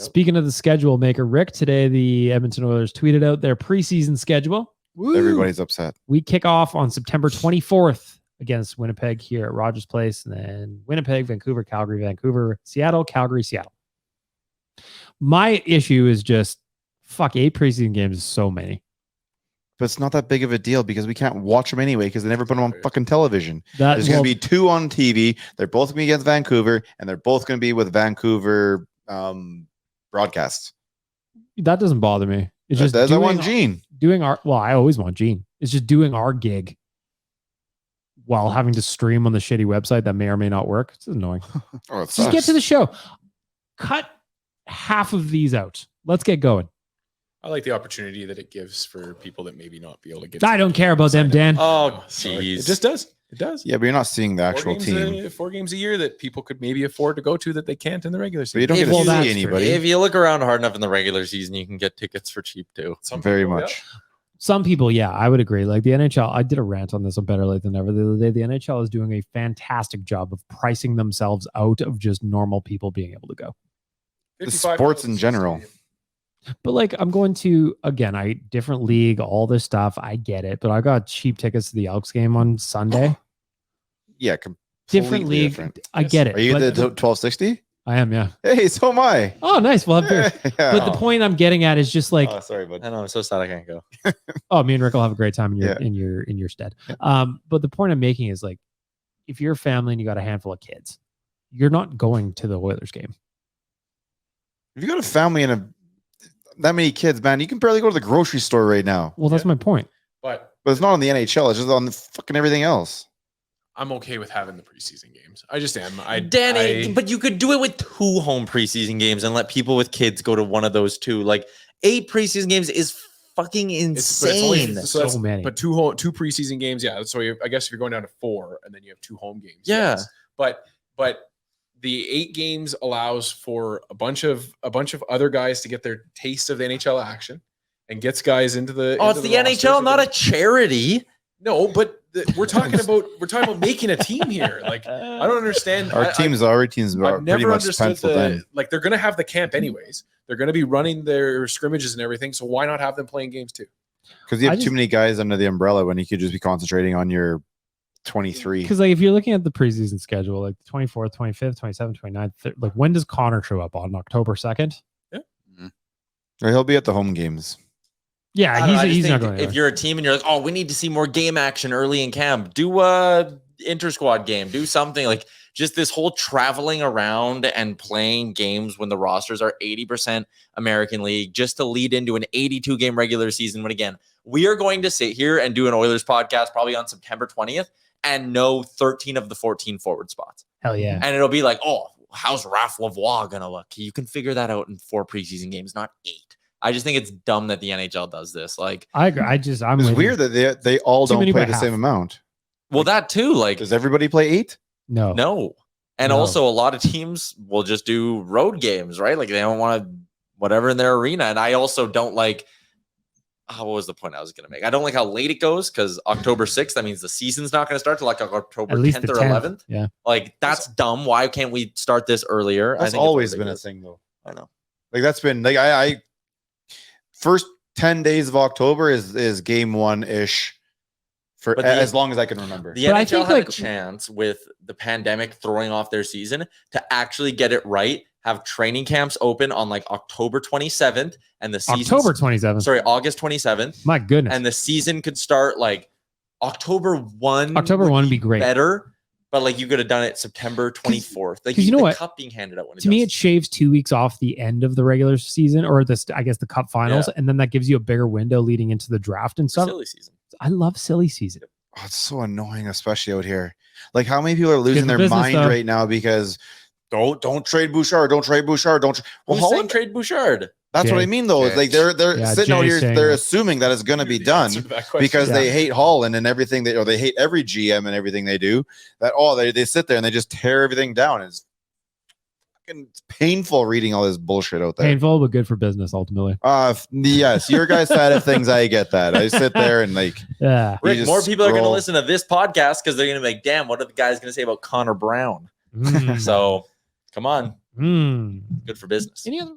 Speaking of the schedule maker, Rick, today the Edmonton Oilers tweeted out their preseason schedule. Woo. Everybody's upset. We kick off on September 24th against Winnipeg here at Rogers Place, and then Winnipeg, Vancouver, Calgary, Vancouver, Seattle, Calgary, Seattle. My issue is just, 8 preseason games is so many. But it's not that big of a deal because we can't watch them anyway because they never put them on fucking television. There's going to be 2 on TV. They're both going to be against Vancouver, and they're both going to be with Vancouver broadcasts. That doesn't bother me. It's just I want Gene. I always want Gene. It's just doing our gig while having to stream on the shitty website that may or may not work. It's annoying. Just get to the show. Cut half of these out. Let's get going. I like the opportunity that it gives for people that maybe not be able to get. I don't care about them, Dan. Oh, jeez. It just does. It does. Yeah, but you're not seeing the actual team. 4 games a year that people could maybe afford to go to that they can't in the regular season. But you don't get to see anybody. If you look around hard enough in the regular season, you can get tickets for cheap too. Very much. Yeah. Some people, yeah, I would agree. Like the NHL, I did a rant on this on Better Late Than Never the other day. The NHL is doing a fantastic job of pricing themselves out of just normal people being able to go. The sports in general. But like I'm going to, again, different league, all this stuff. I get it. But I got cheap tickets to the Elks game on Sunday. Yeah. Different league. Different. I get it. Are you the 1260? I am, yeah. Hey, so am I. Oh, nice. Well, yeah. But the point I'm getting at is just like, sorry, bud. I know. I'm so sad I can't go. Me and Rick will have a great time in your stead. But the point I'm making is like, if you're a family and you got a handful of kids, you're not going to the Oilers game. If you got a family and that many kids, man, you can barely go to the grocery store right now. Well, that's my point. But it's not on the NHL. It's just on the fucking everything else. I'm okay with having the preseason games. I just am. Danny, but you could do it with 2 home preseason games and let people with kids go to one of those 2. Like 8 preseason games is fucking insane. So many. But 2 preseason games, yeah. So I guess if you're going down to 4 and then you have 2 home games. Yeah. Yes. But the 8 games allows for a bunch of other guys to get their taste of the NHL action and gets guys into the. It's the NHL, not a charity. No, but we're talking about making a team here. Like I don't understand. Our teams are pretty much penciled in. Like they're going to have the camp anyways. They're going to be running their scrimmages and everything. So why not have them playing games too? Because you have too many guys under the umbrella when you could just be concentrating on your 23. Because like if you're looking at the preseason schedule, like the 24th, 25th, 27th, 29th, like when does Connor show up on October 2nd? Yeah. Or he'll be at the home games. Yeah, he's not going. If you're a team and you're like, oh, we need to see more game action early in camp, do a inter-squad game, do something like just this whole traveling around and playing games when the rosters are 80% American League, just to lead into an 82 game regular season. When again, we are going to sit here and do an Oilers podcast probably on September 20th and know 13 of the 14 forward spots. Hell yeah. And it'll be like, oh, how's Ralph Lavoie gonna look? You can figure that out in 4 preseason games, not 8. I just think it's dumb that the NHL does this. Like, I agree. It's weird that they all don't play the same amount. Well, that too. Like, does everybody play 8? No. And also, a lot of teams will just do road games, right? Like, they don't want to whatever in their arena. And I also don't like. What was the point I was going to make? I don't like how late it goes because October 6th, that means the season's not going to start till like October 10th or 11th. Yeah. Like, that's dumb. Why can't we start this earlier? That's always been a thing, though. I know. Like, that's been like I first 10 days of October is game 1-ish for as long as I can remember. The NHL had a chance with the pandemic throwing off their season to actually get it right, have training camps open on like October 27th and the season August 27th. My goodness. And the season could start like October 1. October 1 would be great. Better. But like you could have done it September 24th. Like you know what? Cup being handed out. To me, it shaves 2 weeks off the end of the regular season or I guess the cup finals. And then that gives you a bigger window leading into the draft and stuff. Silly season. I love silly season. Oh, it's so annoying, especially out here. Like how many people are losing their mind right now because don't trade Bouchard. Don't trade Bouchard. Who's saying trade Bouchard? That's what I mean, though. Like they're sitting out here, they're assuming that it's going to be done because they hate Holland and everything they hate every GM and everything they do. That they sit there and they just tear everything down. It's fucking painful reading all this bullshit out there. Painful, but good for business ultimately. Yes, your guys' side of things, I get that. I sit there and like, Rick, more people are going to listen to this podcast because they're going to be like, damn, what are the guys going to say about Connor Brown? So come on, good for business. Any other